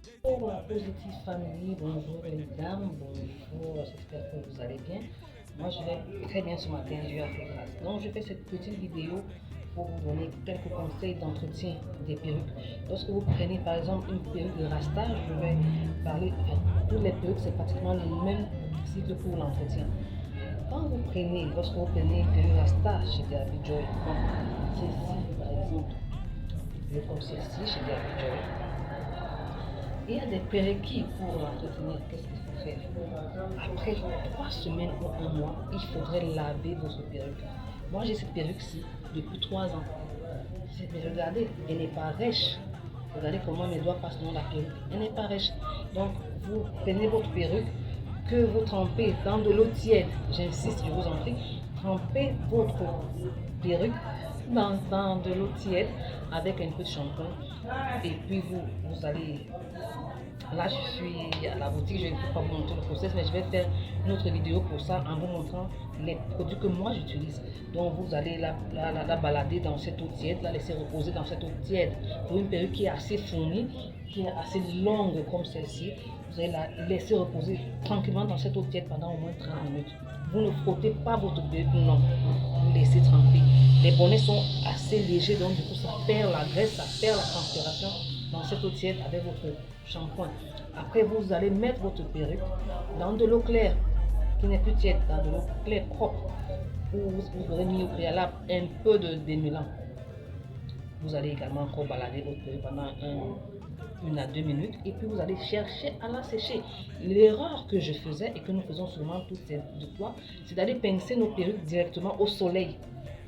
Bonjour la Positive Family, bonjour les dames, bonjour, j'espère que vous allez bien. Moi je vais très bien ce matin, Dieu a fait grâce. Donc je fais cette petite vidéo pour vous donner quelques conseils d'entretien des perruques. Lorsque vous prenez par exemple une perruque de rasta, je vais parler, toutes les perruques c'est pratiquement le même cycle pour l'entretien. Lorsque vous prenez une perruque rasta chez David Joy, comme celle-ci par exemple, une perruque comme celle-ci chez David Joy, il y a des prérequis pour l'entretenir. Qu'est-ce qu'il faut faire? Après 3 semaines ou un mois, il faudrait laver votre perruque. Moi, j'ai cette perruque-ci depuis 3 ans. Regardez, elle n'est pas rêche. Regardez comment mes doigts passent dans la perruque. Elle n'est pas rêche. Donc, vous prenez votre perruque que vous trempez dans de l'eau tiède. J'insiste, je vous en prie. Trempez votre perruque dans de l'eau tiède avec un peu de shampoing. Et puis, vous allez. Là, je suis à la boutique, je ne peux pas vous montrer le process, mais je vais faire une autre vidéo pour ça en vous montrant les produits que moi j'utilise. Donc, vous allez la balader dans cette eau tiède, la laisser reposer dans cette eau tiède. Pour une perruque qui est assez fournie, qui est assez longue comme celle-ci, vous allez la laisser reposer tranquillement dans cette eau tiède pendant au moins 30 minutes. Vous ne frottez pas votre perruque, non. Vous laissez tremper. Les bonnets sont assez légers, donc du coup, ça perd la graisse, ça perd la transpiration dans cette eau tiède avec votre shampoing. Après, vous allez mettre votre perruque dans de l'eau claire, qui n'est plus tiède, dans de l'eau claire propre, où vous aurez mis au préalable un peu de démêlant. Vous allez également encore balader votre perruque pendant 1 à 2 minutes et puis vous allez chercher à la sécher. L'erreur que je faisais et que nous faisons souvent toutes ces deux fois, c'est d'aller pincer nos perruques directement au soleil.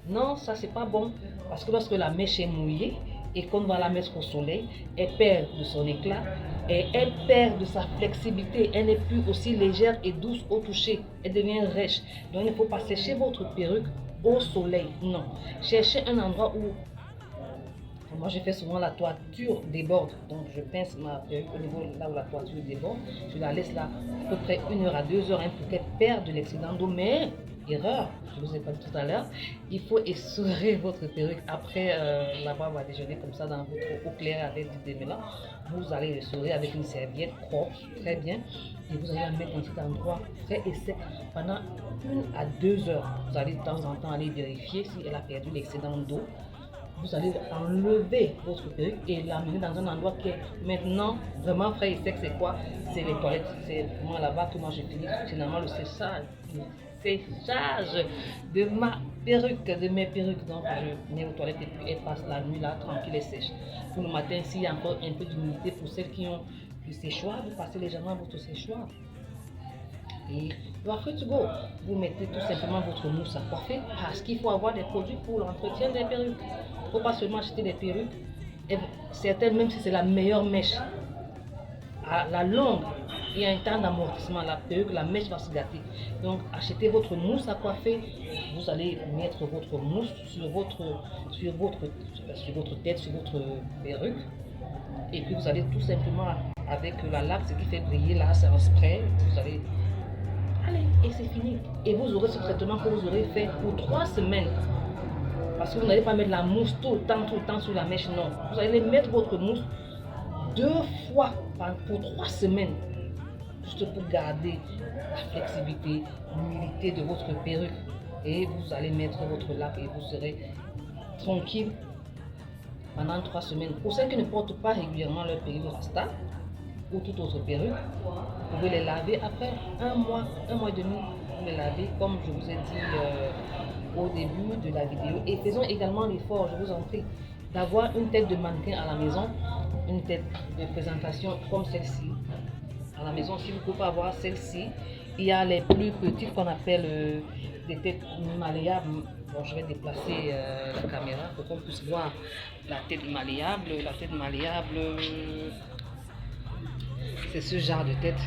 Non, ça c'est pas bon parce que lorsque la mèche est mouillée et qu'on va la mettre au soleil, elle perd de son éclat et elle perd de sa flexibilité. Elle n'est plus aussi légère et douce au toucher. Elle devient rêche. Donc il ne faut pas sécher votre perruque au soleil. Non. Cherchez un endroit où moi, je fais souvent la toiture déborde. Donc, je pince ma perruque au niveau là où la toiture déborde. Je la laisse là à peu près 1 heure à 2 heures pour qu'elle perde de l'excédent d'eau. Mais, erreur, je vous ai pas dit tout à l'heure, il faut essorer votre perruque après l'avoir déjeuner comme ça dans votre eau claire avec du démêlant. Vous allez l'essorer avec une serviette propre, très bien. Et vous allez la mettre dans cet endroit frais et sec pendant 1 à 2 heures. Vous allez de temps en temps aller vérifier si elle a perdu l'excédent d'eau. Vous allez enlever votre perruque et l'amener dans un endroit qui est maintenant vraiment frais et sec. C'est quoi? C'est les toilettes. C'est vraiment là-bas que moi je finis finalement le séchage. De ma perruque, de mes perruques. Donc je mets aux toilettes et puis elle passe la nuit là tranquille et sèche. Pour le matin, s'il y a encore un peu d'humidité pour celles qui ont le séchoir, vous passez légèrement votre séchoir. Et après to go, vous mettez tout simplement votre mousse à coiffer parce qu'il faut avoir des produits pour l'entretien des perruques. Il ne faut pas seulement acheter des perruques, et certaines même si c'est la meilleure mèche, à la longue, il y a un temps d'amortissement, la perruque, la mèche va se gâter. Donc achetez votre mousse à coiffer, vous allez mettre votre mousse sur votre tête, sur votre perruque. Et puis vous allez tout simplement avec la lave, ce qui fait briller là, c'est un spray, vous allez. Allez, et c'est fini. Et vous aurez ce traitement que vous aurez fait pour 3 semaines. Parce que vous n'allez pas mettre la mousse tout le temps sur la mèche, non. Vous allez mettre votre mousse 2 fois pour 3 semaines. Juste pour garder la flexibilité, l'humidité de votre perruque. Et vous allez mettre votre lac et vous serez tranquille pendant 3 semaines. Pour ceux qui ne portent pas régulièrement leur perruque rasta ou toute autre perruque, vous pouvez les laver après 1 mois, 1 mois et demi. Vous les lavez comme je vous ai dit au début de la vidéo. Et faisons également l'effort, je vous en prie, d'avoir une tête de mannequin à la maison, une tête de présentation comme celle-ci. À la maison, si vous ne pouvez pas avoir celle-ci, il y a les plus petites qu'on appelle des têtes malléables. Bon, je vais déplacer la caméra pour qu'on puisse voir la tête malléable. La tête malléable, c'est ce genre de tête.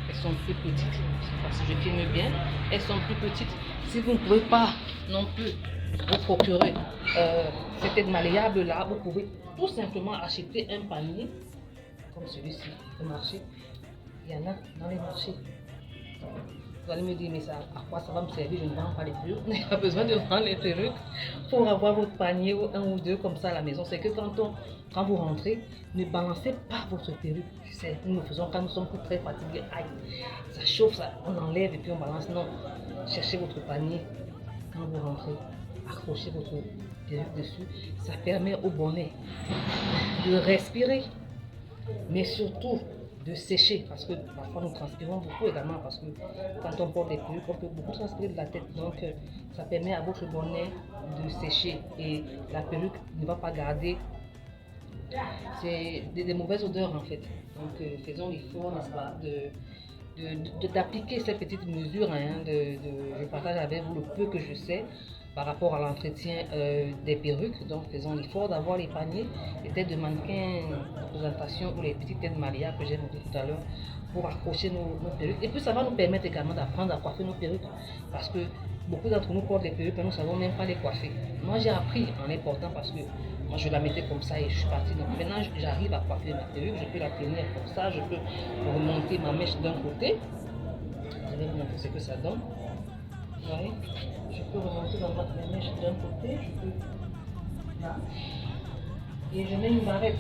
Elles sont plus petites. Parce que je filme bien, elles sont plus petites. Si vous ne pouvez pas non plus vous procurer ces têtes malléables là, vous pouvez tout simplement acheter un panier comme celui-ci au marché. Il y en a dans les marchés. Vous allez me dire, mais ça, à quoi ça va me servir? Je ne vends pas les perruques. Il n'y a pas besoin de vendre les perruques pour avoir votre panier ou un ou deux comme ça à la maison. C'est que quand vous rentrez, ne balancez pas votre perruque. C'est, nous le faisons quand nous sommes très fatigués. Aïe, ça chauffe, ça, on enlève et puis on balance. Non, cherchez votre panier quand vous rentrez. Accrochez votre perruque dessus. Ça permet au bonnet de respirer, mais surtout de sécher, parce que parfois nous transpirons beaucoup également, parce que quand on porte des perruques, on peut beaucoup transpirer de la tête, donc ça permet à votre bonnet de sécher et la perruque ne va pas garder des mauvaises odeurs en fait. Donc faisons l'effort, n'est-ce pas, d'appliquer ces petites mesures, hein, je partage avec vous le peu que je sais par rapport à l'entretien des perruques. Donc faisons l'effort d'avoir les paniers, les têtes de mannequin de présentation ou les petites têtes de mariage que j'ai montré tout à l'heure pour accrocher nos perruques. Et puis ça va nous permettre également d'apprendre à coiffer nos perruques, parce que beaucoup d'entre nous portent des perruques mais nous ne savons même pas les coiffer. Moi j'ai appris en les portant, parce que moi je la mettais comme ça et je suis partie. Donc maintenant j'arrive à coiffer ma perruque, je peux la tenir comme ça, je peux remonter ma mèche d'un côté. Je vais vous montrer ce que ça donne. Vous voyez, je peux remonter dans ma mèche d'un côté, je peux là, et je mets une barrette.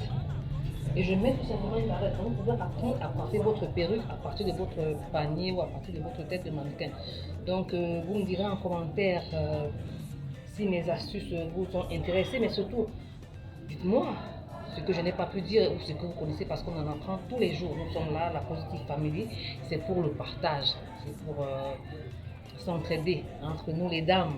Et je mets tout simplement une barrette. Donc, vous pouvez apprendre à coiffer votre perruque à partir de votre panier ou à partir de votre tête de mannequin. Donc, vous me direz en commentaire si mes astuces vous ont intéressé, mais surtout, dites-moi ce que je n'ai pas pu dire ou ce que vous connaissez, parce qu'on en apprend tous les jours. Nous sommes là, la Positive Family, c'est pour le partage, c'est pour s'entraider entre nous les dames.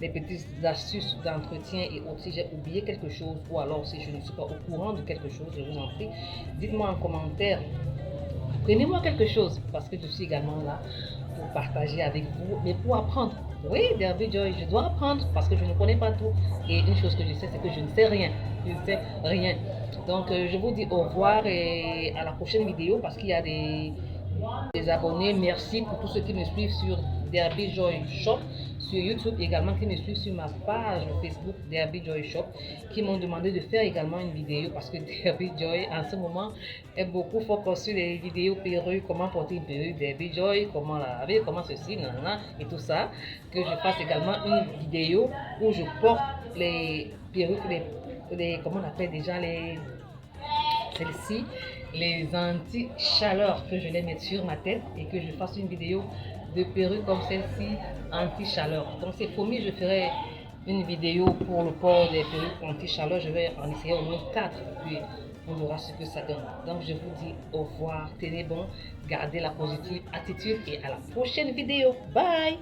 Des petites astuces d'entretien et autres. Si j'ai oublié quelque chose ou alors si je ne suis pas au courant de quelque chose, je vous en prie, dites-moi en commentaire. Apprenez-moi quelque chose, parce que je suis également là pour partager avec vous, mais pour apprendre. Oui, Derby Joy, je dois apprendre parce que je ne connais pas tout. Et une chose que je sais, c'est que je ne sais rien. Je ne sais rien. Donc, je vous dis au revoir et à la prochaine vidéo, parce qu'il y a des abonnés. Merci pour tous ceux qui me suivent sur Derby Joy Shop, sur YouTube également, qui me suivent sur ma page Facebook Derby Joy Shop, qui m'ont demandé de faire également une vidéo, parce que Derby Joy en ce moment est beaucoup focus sur les vidéos perruques, comment porter une perruque Derby Joy, comment la laver, comment ceci, nanana, et tout ça. Que je fasse également une vidéo où je porte les perruques, comment on appelle déjà celles-ci, les anti-chaleur, que je les mette sur ma tête et que je fasse une vidéo de perruque comme celle-ci anti-chaleur. Donc c'est promis, je ferai une vidéo pour le port des perruques anti-chaleur. Je vais en essayer au moins 4, puis on verra ce que ça donne. Donc je vous dis au revoir, tenez bon, gardez la positive attitude et à la prochaine vidéo. Bye!